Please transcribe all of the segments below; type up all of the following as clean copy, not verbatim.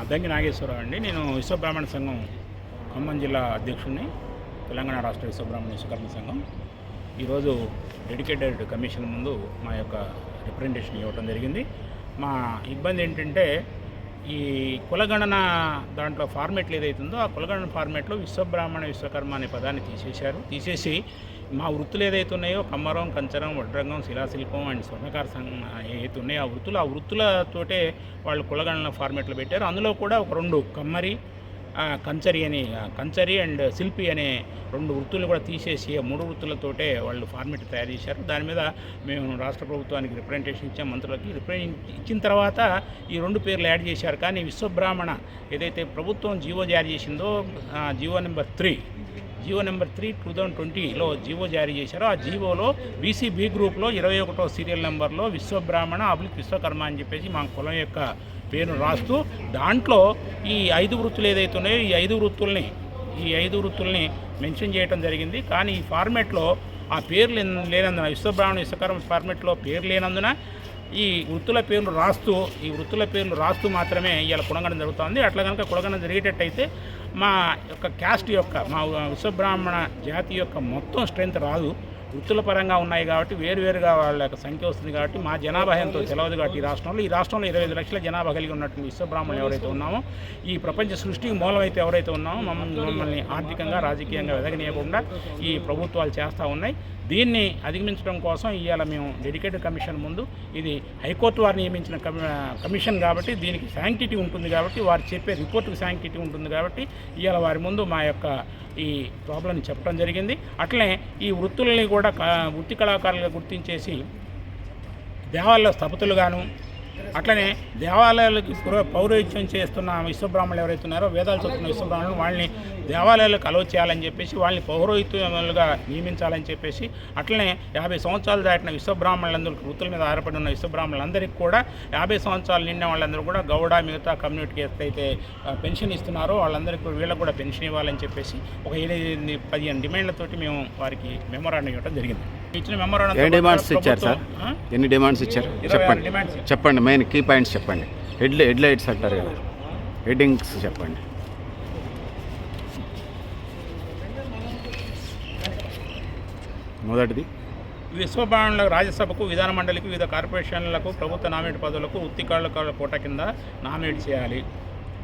అద్దంకి నాగేశ్వరరావు అండి. నేను విశ్వబ్రాహ్మణ సంఘం ఖమ్మం జిల్లా అధ్యక్షుడిని, తెలంగాణ రాష్ట్ర విశ్వబ్రాహ్మణ విశ్వకర్మ సంఘం. ఈరోజు డెడికేటెడ్ కమిషన్ ముందు మా యొక్క రిప్రజెంటేషన్ ఇవ్వడం జరిగింది. మా ఇబ్బంది ఏంటంటే, ఈ కులగణన దాంట్లో ఫార్మేట్లు ఏదైతుందో ఆ కులగణన ఫార్మేట్లో విశ్వబ్రాహ్మణ విశ్వకర్మ అనే పదాన్ని తీసేసి మా వృత్తులు ఏదైతే ఉన్నాయో కమ్మరం, కంచరం, వడ్రంగం, శిలాశిల్పం అండ్ స్వర్ణకార సంఘం ఏదైతే ఉన్నాయో ఆ వృత్తులతోటే వాళ్ళు కులగణన ఫార్మేట్లు పెట్టారు. అందులో కూడా ఒక 2 కమ్మరి, కంచరి అండ్ శిల్పి అనే 2 వృత్తులు కూడా తీసేసి 3 వృత్తులతోటే వాళ్ళు ఫార్మేట్ తయారు చేశారు. దాని మీద మేము రాష్ట్ర ప్రభుత్వానికి రిప్రజెంటేషన్ ఇచ్చాం, మంత్రులకి ఇచ్చిన తర్వాత ఈ 2 పేర్లు యాడ్ చేశారు. కానీ విశ్వబ్రాహ్మణ ఏదైతే ప్రభుత్వం జీవో జారీ చేసిందో జీవో నెంబర్ 3 2020లో జీవో జారీ చేశారో ఆ జీవోలో బీసీ గ్రూప్లో 21వ సీరియల్ నెంబర్లో విశ్వబ్రాహ్మణ విశ్వకర్మ అని చెప్పేసి మా కులం యొక్క పేరును రాస్తూ దాంట్లో ఈ 5 వృత్తులు ఏదైతే ఉన్నాయో ఈ 5 వృత్తుల్ని మెన్షన్ చేయడం జరిగింది. కానీ ఈ ఫార్మేట్లో ఆ పేర్లు లేనందున విశ్వబ్రాహ్మణ విశ్వకర్మ ఫార్మేట్లో పేరు లేనందున ఈ వృత్తుల పేర్లు రాస్తూ మాత్రమే ఇవాళ కులగణన జరుగుతుంది. అట్లా కనుక కులగణన జరిగేటట్టయితే మా యొక్క క్యాస్ట్ యొక్క మా విశ్వబ్రాహ్మణ జాతి యొక్క మొత్తం స్ట్రెంత్ రాదు. వృత్తుల పరంగా ఉన్నాయి కాబట్టి వేరువేరుగా వాళ్ళ యొక్క సంఖ్య వస్తుంది కాబట్టి మా జనాభా ఎంతో తెలవదు కాబట్టి ఈ రాష్ట్రంలో 25 లక్షల జనాభా కలిగి ఉన్నటువంటి విశ్వబ్రాహ్మణులు ఎవరైతే ఉన్నామో, ఈ ప్రపంచ సృష్టికి మూలమైతే ఎవరైతే ఉన్నామో మమ్మల్ని ఆర్థికంగా రాజకీయంగా ఎదగనీయకుండా ఈ ప్రభుత్వాలు చేస్తూ ఉన్నాయి. దీన్ని అధిగమించడం కోసం ఇవాళ మేము డెడికేటెడ్ కమిషన్ ముందు, ఇది హైకోర్టు వారు నియమించిన కమిషన్ కాబట్టి దీనికి శాంక్టిటీ ఉంటుంది కాబట్టి వారు చెప్పే రిపోర్టుకు శాంక్టిటీ ఉంటుంది కాబట్టి ఇవాళ వారి ముందు మా యొక్క ఈ ప్రాబ్లం చెప్పడం జరిగింది. అట్లనే ఈ వృత్తులని కూడా వృత్తి కళాకారులుగా గుర్తించేసి దేవాలయ స్థపతులుగాను, అట్లనే దేవాలయాలకి పౌరోహిత్యం చేస్తున్న విశ్వబ్రాహ్మణులు ఎవరైతే ఉన్నారో, వేదాలు చదువుతున్న విశ్వబ్రాహ్మణులు వాళ్ళని దేవాలయాలకు అలౌ చేయాలని చెప్పేసి, వాళ్ళని పౌరోహిత్యులుగా నియమించాలని చెప్పేసి, అట్లనే 50 సంవత్సరాలు దాటిన విశ్వబ్రాహ్మణులందరూ వృత్తుల మీద ఆధారపడి ఉన్న విశ్వబ్రాహ్మణులందరికీ కూడా 50 సంవత్సరాలు నిండిన వాళ్ళందరూ కూడా గౌడ మిగతా కమ్యూనిటీకి అయితే పెన్షన్ ఇస్తున్నారో వాళ్ళందరికీ వీళ్ళకు కూడా పెన్షన్ ఇవ్వాలని చెప్పేసి ఒక 15 డిమాండ్లతోటి మేము వారికి మెమోరాండం ఇవ్వడం జరిగింది. ఇచ్చిన మెమోరాండం ఎన్ని డిమాండ్స్ ఇచ్చారు చెప్పండి. మెయిన్ కీ పాయింట్స్ చెప్పండి. హెడ్లైట్స్ అంటారు కదా, హెడ్డింగ్స్ చెప్పండి. మొదటిది, విశ్వబ్రాహ్మణులకు రాజ్యసభకు, విధాన మండలికి, వివిధ కార్పొరేషన్లకు ప్రభుత్వ నామినేట్ పదవులకు వృత్తి కళాకారుల కోటా కింద నామినేట్ చేయాలి.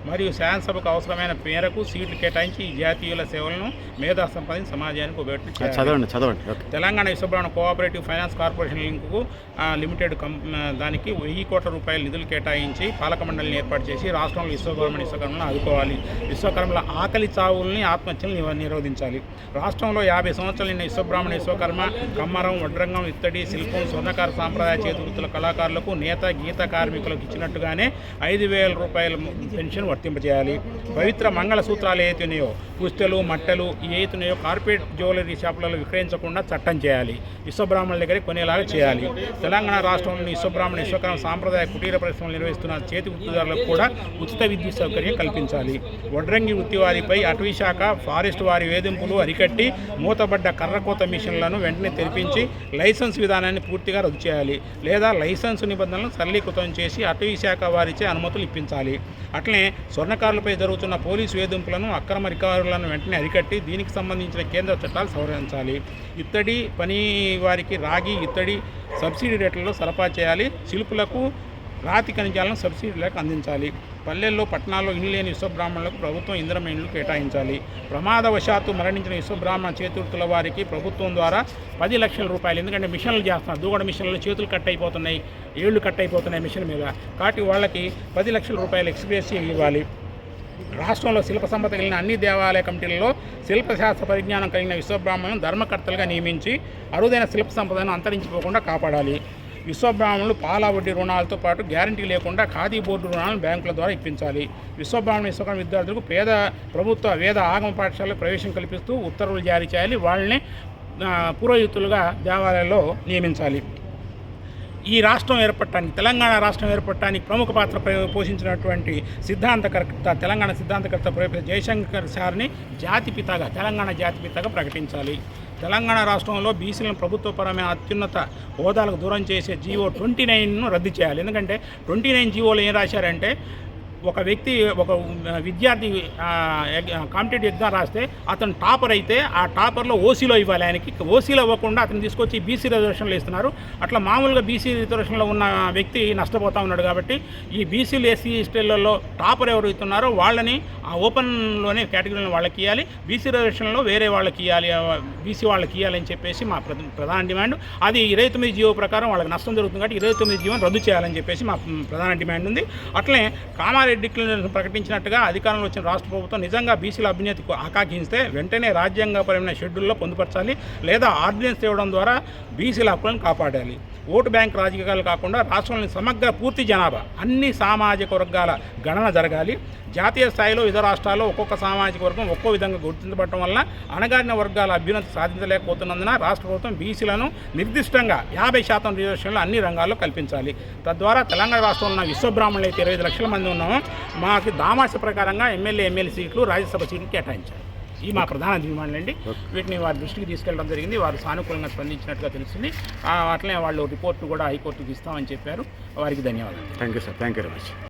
మరియు శాసనసభకు అవసరమైన మేరకు సీట్లు కేటాయించి ఈ జాతీయుల సేవలను మేధా సంపాదించి సమాజానికి ఉపయోగించాలి. చదవండి. Telangana Vishwabrahmana cooperative finance corporation limited దానికి 1000 కోట్ల రూపాయల నిధులు కేటాయించి పాలక మండలిని ఏర్పాటు చేసి రాష్ట్రంలో విశ్వబ్రాహ్మణ విశ్వకర్మలను ఆదుకోవాలి. విశ్వకర్మల ఆకలి చావుల్ని, ఆత్మహత్యలను నిరోధించాలి. రాష్ట్రంలో 50 సంవత్సరాలు నిన్న విశ్వబ్రాహ్మణ విశ్వకర్మ, కమ్మరం, వడ్రంగం, ఇత్తడి, శిల్పం, స్వర్ణకార సాంప్రదాయ చేతివృత్తుల కళాకారులకు, గీత కార్మికులకు ఇచ్చినట్టుగానే 5,000 రూపాయల పెన్షన్ వర్తింపజేయాలి. పవిత్ర మంగళ సూత్రాలు ఏతున్నాయో, పుస్తెలు, మట్టెలు ఏతున్నాయో కార్పొరేట్ జ్యువెలరీ షాపులలో విక్రయించకుండా చట్టం చేయాలి. విశ్వబ్రాహ్మణుల దగ్గర కొనేలాగా చేయాలి. తెలంగాణ రాష్ట్రంలోని విశ్వబ్రాహ్మణ విశ్వకర్మ సాంప్రదాయ కుటీర పరిశ్రమలు నిర్వహిస్తున్న చేతి వృత్తిదారులకు కూడా ఉచిత విద్యుత్ సౌకర్యం కల్పించాలి. వడ్రంగి వృత్తి వారిపై అటవీ శాఖ, ఫారెస్ట్ వారి వేధింపులు అరికట్టి మూతబడ్డ కర్రకోత మిషన్లను వెంటనే తెరిపించి లైసెన్స్ విధానాన్ని పూర్తిగా రద్దు చేయాలి. లేదా లైసెన్స్ నిబంధనలను సరళీకృతం చేసి అటవీ శాఖ వారిచే అనుమతులు ఇప్పించాలి. అట్లనే స్వర్ణకారులపై జరుగుతున్న పోలీసు వేధింపులను, అక్రమ రికవరీలను వెంటనే అరికట్టి దీనికి సంబంధించిన కేంద్ర చట్టాలు సవరించాలి. ఇత్తడి పని వారికి రాగి, ఇత్తడి సబ్సిడీ రేట్లలో సరఫరా చేయాలి. శిల్పులకు రాతి ఖనిజాలను సబ్సిడీలకు అందించాలి. పల్లెల్లో, పట్టణాల్లో ఇల్లు లేని విశ్వబ్రాహ్మణులకు ప్రభుత్వం ఇందిరమ్మ ఇండ్లు కేటాయించాలి. ప్రమాదవశాత్తు మరణించిన విశ్వబ్రాహ్మణ చేతివృత్తుల వారికి ప్రభుత్వం ద్వారా 10 లక్షల రూపాయలు, ఎందుకంటే మిషన్లు చేస్తున్నారు, దూగడ మిషన్లు చేతులు కట్ అయిపోతున్నాయి, ఏళ్ళు కట్ అయిపోతున్నాయి మిషన్ మీద, కాబట్టి వాళ్ళకి 10 లక్షల రూపాయలు ఎక్స్గ్రేషియా ఇవ్వాలి. రాష్ట్రంలో శిల్ప సంపద కలిగిన అన్ని దేవాలయ కమిటీలలో శిల్పశాస్త్ర పరిజ్ఞానం కలిగిన విశ్వబ్రాహ్మణులను ధర్మకర్తలుగా నియమించి అరుదైన శిల్ప సంపదను అంతరించిపోకుండా కాపాడాలి. విశ్వబ్రాహ్మణులు పాల వడ్డీ రుణాలతో పాటు గ్యారంటీ లేకుండా ఖాదీ బోర్డు రుణాలను బ్యాంకుల ద్వారా ఇప్పించాలి. విశ్వబ్రాహ్మణ విశ్వకర్మ విద్యార్థులకు ప్రభుత్వ వేద ఆగమ పాఠశాలలో ప్రవేశం కల్పిస్తూ ఉత్తర్వులు జారీ చేయాలి. వాళ్ళని పురోహితులుగా దేవాలయాల్లో నియమించాలి. ఈ రాష్ట్రం ఏర్పడటానికి, తెలంగాణ రాష్ట్రం ఏర్పడటానికి ప్రముఖ పాత్ర పోషించినటువంటి తెలంగాణ సిద్ధాంతకర్త ప్రొఫెసర్ జయశంకర్ సార్ని తెలంగాణ జాతిపితగా ప్రకటించాలి. తెలంగాణ రాష్ట్రంలో బీసీలను ప్రభుత్వపరమైన అత్యున్నత హోదాలకు దూరం చేసే జీవో 29ను రద్దు చేయాలి. ఎందుకంటే 29 జీవోలో ఏం రాశారంటే, ఒక వ్యక్తి ఒక విద్యార్థి కాంపిటేటివ్ ఎగ్జామ్ రాస్తే అతను టాపర్ అయితే ఆ టాపర్లో ఓసీలో ఇవ్వాలి. ఆయనకి ఓసీలో ఇవ్వకుండా అతను తీసుకొచ్చి బీసీ రిజర్వేషన్లో ఇస్తున్నారు. అట్లా మామూలుగా బీసీ రిజర్వేషన్లో ఉన్న వ్యక్తి నష్టపోతూ ఉన్నాడు. కాబట్టి ఈ బీసీలు ఎస్సీ ఎస్టీలలో టాపర్ ఎవరు ఇస్తున్నారో వాళ్ళని ఆ ఓపెన్లోనే కేటగిరీలో వాళ్ళకి ఇవ్వాలి, బీసీ రిజర్వేషన్లో వేరే వాళ్ళకి ఇవ్వాలి, బీసీ వాళ్ళకి ఇవ్వాలని చెప్పేసి మా ప్రధాన డిమాండ్. అది 29 జీవో ప్రకారం వాళ్ళకి నష్టం జరుగుతుంది కాబట్టి 29 జీవోని రద్దు చేయాలని చెప్పేసి మా ప్రధాన డిమాండ్ ఉంది. అట్లనే కామారెడ్డి డిక్లరేషన్ ప్రకటించినట్టుగా అధికారంలో వచ్చిన రాష్ట్ర ప్రభుత్వం నిజంగా బీసీల అభ్యున్నతికి ఆకాంక్షిస్తే వెంటనే రాజ్యాంగపరమైన షెడ్యూల్లో పొందుపరచాలి, లేదా ఆర్డినెన్స్ తేవడం ద్వారా బీసీల హక్కులను కాపాడాలి. ఓటు బ్యాంక్ రాజకీయాలు కాకుండా రాష్ట్రంలోని సమగ్ర పూర్తి జనాభా అన్ని సామాజిక వర్గాల గణన జరగాలి. జాతీయ స్థాయిలో వివిధ రాష్ట్రాల్లో ఒక్కొక్క సామాజిక వర్గం ఒక్కో విధంగా గుర్తించబడటం వల్ల అణగారిన వర్గాల అభ్యున్నతి సాధించలేకపోతున్నందున రాష్ట్ర ప్రభుత్వం బీసీలను నిర్దిష్టంగా 50% రిజర్వేషన్లు అన్ని రంగాల్లో కల్పించాలి. తద్వారా తెలంగాణ రాష్ట్రంలో ఉన్న విశ్వబ్రాహ్మణులు అయితే 25 లక్షల మంది ఉన్నామో మాకు దామాష ప్రకారంగా ఎమ్మెల్యే సీట్లు, రాజ్యసభ సీట్లు కేటాయించాలి. ఈ మా ప్రధాన డిమాండ్లు అండి. వీటిని వారి దృష్టికి తీసుకెళ్ళడం జరిగింది. వారు సానుకూలంగా స్పందించినట్టుగా తెలుస్తుంది. అట్లనే వాళ్ళు రిపోర్టు కూడా హైకోర్టుకి ఇస్తామని చెప్పారు. వారికి ధన్యవాదాలు. Thank you sir. Thank you very much.